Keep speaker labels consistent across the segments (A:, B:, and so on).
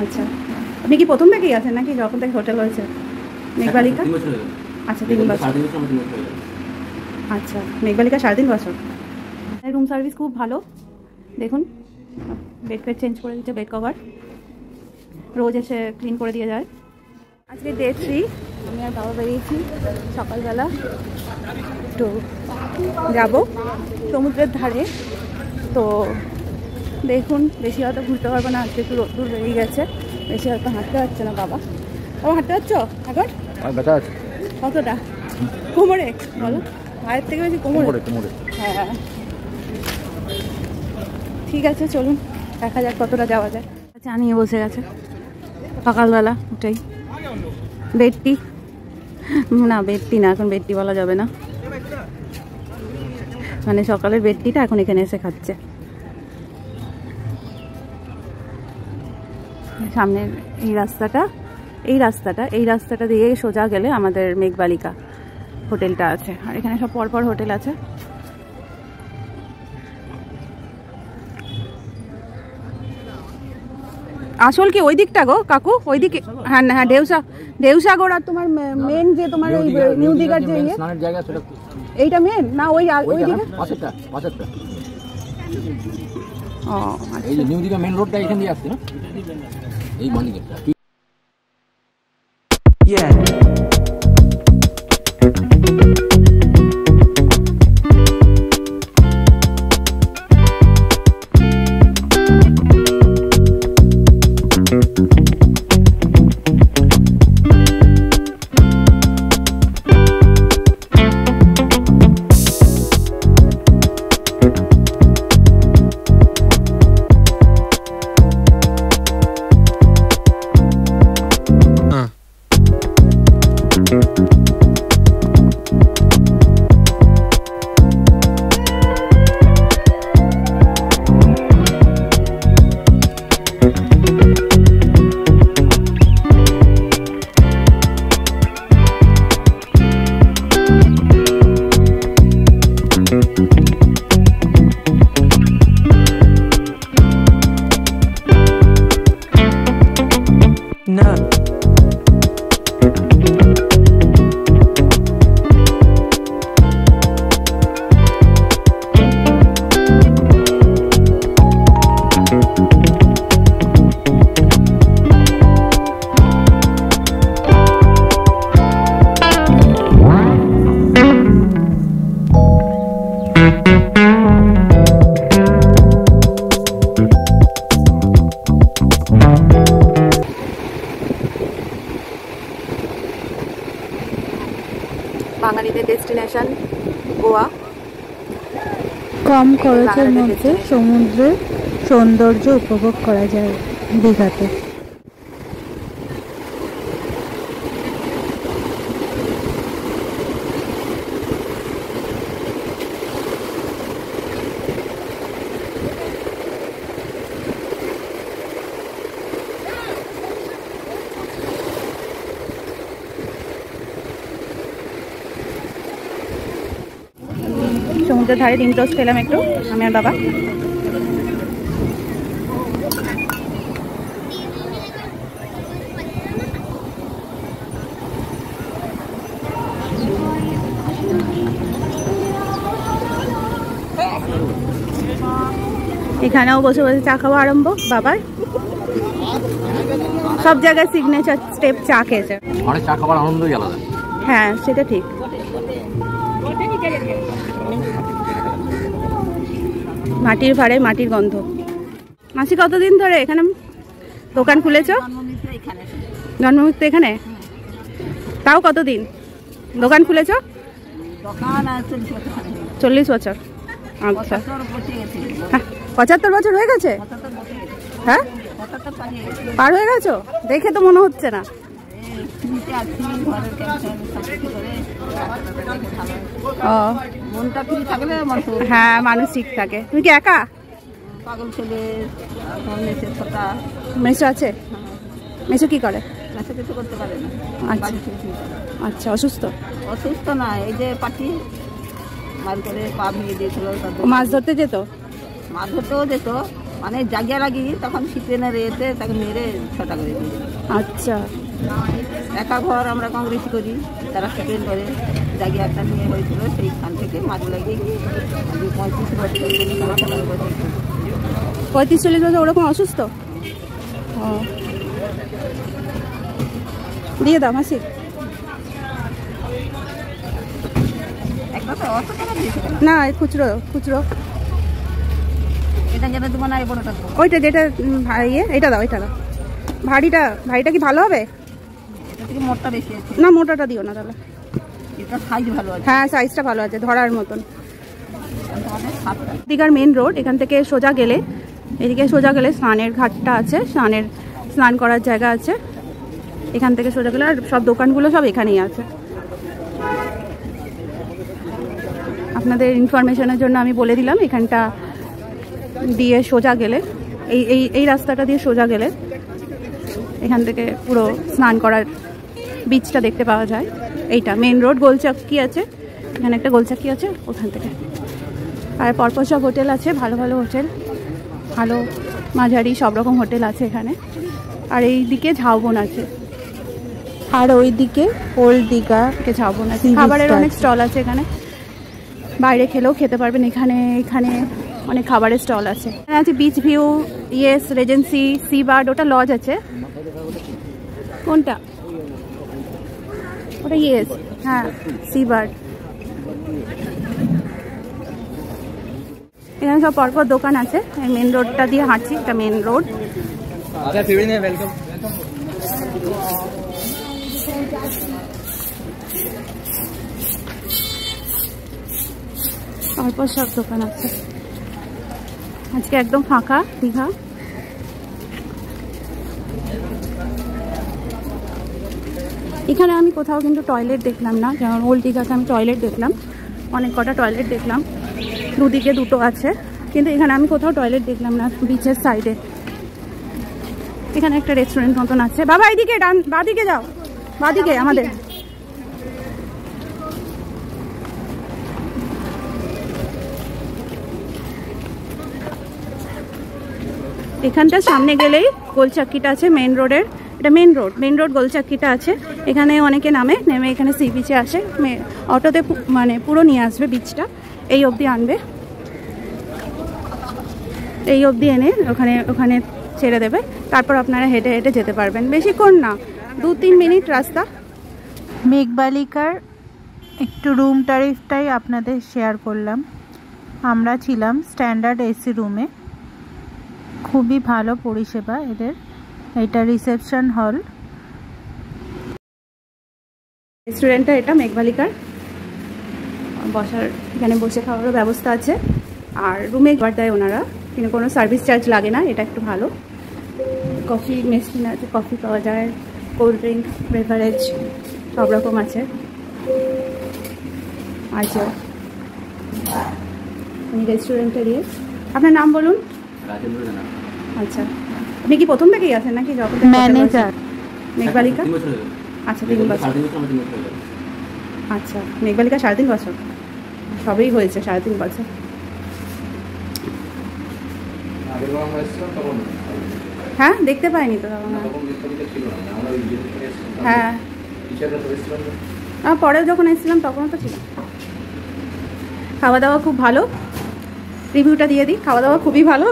A: আচ্ছা, আপনি কি প্রথম থেকেই আছেন নাকি যখন থেকে হোটেল হয়েছে মেঘবালিকা? আচ্ছা 3 বছর। আচ্ছা, মেঘবালিকা 3.5 বছর। রুম সার্ভিস খুব ভালো, দেখুন বেড ফেড চেঞ্জ করে দিচ্ছে, বেড কভার রোজ এসে ক্লিন করে দিয়ে যায়। আজকে ডে 3, আমি আর বাবা বেরিয়েছি সকালবেলা, তো যাব সমুদ্রের ধারে। তো দেখুন বেশি হয়তো ঘুরতে পারবো না, আজকে একটু রোদ্দুর বেরিয়ে গেছে, বেশি হয়তো হাঁটতে পারছে না বাবা। বাবা হাঁটতে পারছো এখন? কতটা? কোমরে বলো, ভাইয়ের থেকে বেশি কোমরে? হ্যাঁ ঠিক আছে, চলুন দেখা যাক কতটা যাওয়া যায়। চা নিয়ে বসে গেছে সকালবেলা ওটাই। বেডটি না, বেডটি না, এখন বেডটি বলা যাবে না, মানে সকালের বেডটিটা এখন এখানে এসে খাচ্ছে। সামনের এই রাস্তাটা দিয়ে সোজা গেলে আমাদের মেঘবালিকা হোটেলটা আছে, আর এখানে সব পরপর হোটেল আছে। আসল কি ওই দিকটা গো কাকু, ওই দিকে? হ্যাঁ হ্যাঁ, ঢেউসাগর আর তোমার মেন যে তোমার ওই নিউ দিঘার যে এইটা মেন না, ওই দিকে ও এই যে নিউ দিঘা মেন রোডটা এখান দিয়ে আসছে না, এই বানিকেটা। বাঙালিদের ডেস্টিনেশন গোয়া, কম খরচের মধ্যে সমুদ্রের সৌন্দর্য উপভোগ করা যায় দীঘাতে। সমুদ্রের ধারে ডিম টোস্ট খেলাম একটু আমি আর বাবা। এখানেও বসে বসে চা খাওয়া আরম্ভ বাবার। সব জায়গায় সিগনেচার স্টেপ চা খেয়েছে, অনেক চা খাওয়ার আনন্দই আলাদা। হ্যাঁ সেটা ঠিক। মাটির ভাড়ে মাটির গন্ধ। মাসি কতদিন ধরে এখানে দোকান খুলেছ? জন্মমৃত্যু এখানে, তাও কতদিন দোকান খুলেছ? 40 বছর। আচ্ছা 75 বছর হয়ে গেছে? হ্যাঁ পার হয়ে গেছো, দেখে তো মনে হচ্ছে না। হ্যাঁ মানুষ ঠিক থাকে। তুমি কি একা? মেসো আছে? মেসো কি করে? কিছু করতে পারে না। আচ্ছা আচ্ছা, অসুস্থ? অসুস্থ না, এই যে পাটি মার করে পা ভেঙে দিয়েছিল। মাছ ধরতে যেত? মাছ ধরতেও যেত,
B: মানে জায়গা লাগি তখন সিপিএনের এতে তাকে মেরে ছটা করে দিই।
A: আচ্ছা,
B: একা ঘর আমরা কংগ্রেস করি, তারা সিপিএন করে। জায়গা একটা নিয়ে হয়েছিল, সেইখান থেকে মাঝে লাগিয়ে 35 বছর
A: 35-40 বছর ওরকম অসুস্থ। ও দিয়ে দাও মাসি। না খুচরো খুচরো।
B: এটা যেটা দেবো না, এই বড়টা
A: ওইটা যেটা ইয়ে, এটা দাও, এটা দাও। ভারীটা কি ভালো হবে?
B: এটা থেকে মোটটা বেশি আছে
A: না, মোটাটা দিও না তাহলে।
B: এটা সাইজ ভালো আছে।
A: হ্যাঁ, সাইজটা ভালো আছে, ধরার মতন। দীঘার মেন রোড, এখান থেকে সোজা গেলে, এদিকে সোজা গেলে স্নানের ঘাটটা আছে, স্নান করার জায়গা আছে। এখান থেকে সোজা গেলে আর সব দোকানগুলো সব এখানেই আছে। আপনাদের ইনফরমেশনের জন্য আমি বলে দিলাম, এখানটা দিয়ে সোজা গেলে, এই রাস্তাটা দিয়ে সোজা গেলে এখান থেকে পুরো স্নান করার বিচটা দেখতে পাওয়া যায়। এইটা মেন রোড, গোলচাক্কি আছে, এখানে একটা গোলচাক্কি আছে, ওখান থেকে। আর পরপর সব হোটেল আছে, ভালো ভালো হোটেল, ভালো মাঝারি সব রকম হোটেল আছে এখানে। আর এই দিকে ঝাউবন আছে, আর ওই দিকে ওল্ড দীঘা ঝাউবন আছে। খাবারের অনেক স্টল আছে এখানে, বাইরে খেলেও খেতে পারবেন। এখানে অনেক খাবারের স্টল আছে। এখানে আছে Beach View, Yes Regency, Sea Bird, ওটা লজ আছে। কোনটা? ওটা ইয়েস, হ্যাঁ সি বার্ড। এখানে সব পরপর দোকান আছে। মেন রোডটা দিয়ে হাঁটছি, এটা মেন রোড। পরপর সব দোকান আছে। আজকে একদম ফাঁকা দীঘা। এখানে আমি কোথাও কিন্তু টয়লেট দেখলাম না, যেমন ওল্ড দীঘাতে আমি টয়লেট দেখলাম, অনেক কটা টয়লেট দেখলাম, দুদিকে দুটো আছে, কিন্তু এখানে আমি কোথাও টয়লেট দেখলাম না বিচের সাইডে। এখানে একটা রেস্টুরেন্ট মতন আছে। বাবা এইদিকে বাদিকে যাও, বাদিকে আমাদের। এখানটা সামনে গেলেই গোলচাক্কিটা আছে মেন রোডের, এটা মেন রোড গোলচাক্কিটা আছে। এখানে অনেকে নেমে এখানে সি বিচে আসে, অটোতে মানে পুরো নিয়ে আসবে বিচটা, এই অবধি আনবে, এই অবধি এনে ওখানে ছেড়ে দেবে। তারপর আপনারা হেঁটে হেঁটে যেতে পারবেন, বেশিক্ষণ না, 2-3 মিনিট রাস্তা।
C: মেঘবালিকার একটু রুম ট্যারিফটাই আপনাদের শেয়ার করলাম। আমরা ছিলাম স্ট্যান্ডার্ড এসি রুমে, খুবই ভালো পরিষেবা এদের। এটা রিসেপশন হল।
A: রেস্টুরেন্টটা এটা মেঘবালিকার, বসার এখানে বসে খাওয়ারও ব্যবস্থা আছে। আর রুমে খাবার দেয় ওনারা, কিন্তু কোনো সার্ভিস চার্জ লাগে না, এটা একটু ভালো। কফি মেশিন আছে, কফি পাওয়া যায়, কোল্ড ড্রিঙ্ক, বেভারেজ সব রকম আছে। আচ্ছা, উনি রেস্টুরেন্টের ইয়ে। আপনার নাম বলুন? আচ্ছা, আপনি কি প্রথম থেকেই আছেন নাকি?
C: ম্যানেজার
A: মেঘবালিকা। আচ্ছা, 3 বছর। আচ্ছা, মেঘবালিকা 3.5 বছর, সবই হয়েছে 3.5 বছর। হ্যাঁ, দেখতে পাইনি তো তখন। হ্যাঁ, পরে যখন এসেছিলাম তখন তো ছিল। খাওয়া দাওয়া খুব ভালো, রিভিউটা দিয়ে দিই, খাওয়া দাওয়া খুবই ভালো,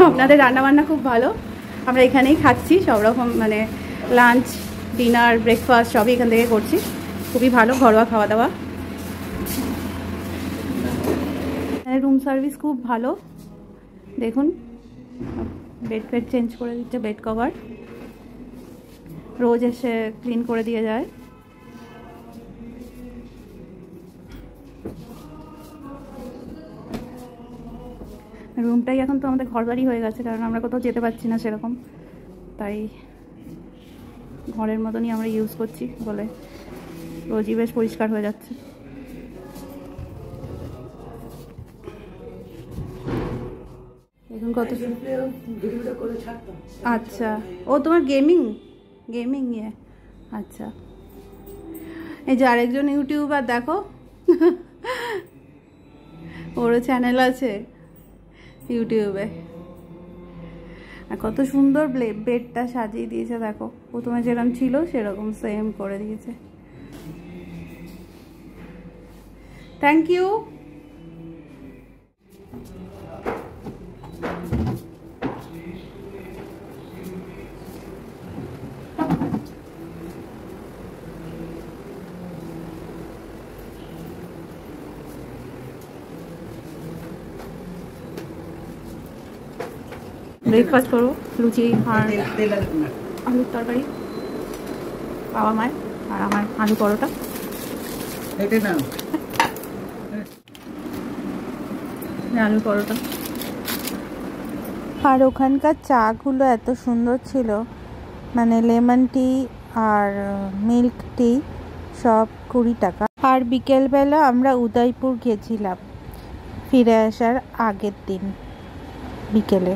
A: আপনাদের রান্নাবান্না খুব ভালো। আমরা এখানেই খাচ্ছি, সব রকম মানে লাঞ্চ, ডিনার, ব্রেকফাস্ট সবই এখান থেকে করছি, খুবই ভালো ঘরোয়া খাওয়া দাওয়া। রুম সার্ভিস খুব ভালো, দেখুন বেড চেঞ্জ করে দিচ্ছে, বেড কভার রোজ এসে ক্লিন করে দিয়ে যায়। রুমটাই এখন তো আমাদের ঘরবাড়ি হয়ে গেছে, কারণ আমরা কোথাও যেতে পারছি না সেরকম, তাই ঘরের মতনই আমরা ইউজ করছি বলে রোজই বেশ পরিষ্কার হয়ে যাচ্ছে। এখন কত? আচ্ছা, ও তোমার গেমিং ইয়ে। আচ্ছা, এই যে আরেকজন ইউটিউবার দেখো, ওরও চ্যানেল আছে ইউটিউবে, আর কত সুন্দর বেডটা সাজিয়ে দিয়েছে দেখো, প্রথমে যেরকম ছিল সেরকম সেম করে দিয়েছে। Thank you. ব্রেকফাস্ট করবো, লুচি আর আলুর তরকারি, বাবা মায়ের, আর আমার আলু পরোটা। আলু পরোটা।
C: আর ওখানকার চাগুলো এত সুন্দর ছিল, মানে লেমন টি আর মিল্ক টি সব 20 টাকা। আর বিকেলবেলা আমরা উদয়পুর গেছিলাম ফিরে আসার আগের দিন বিকেলে।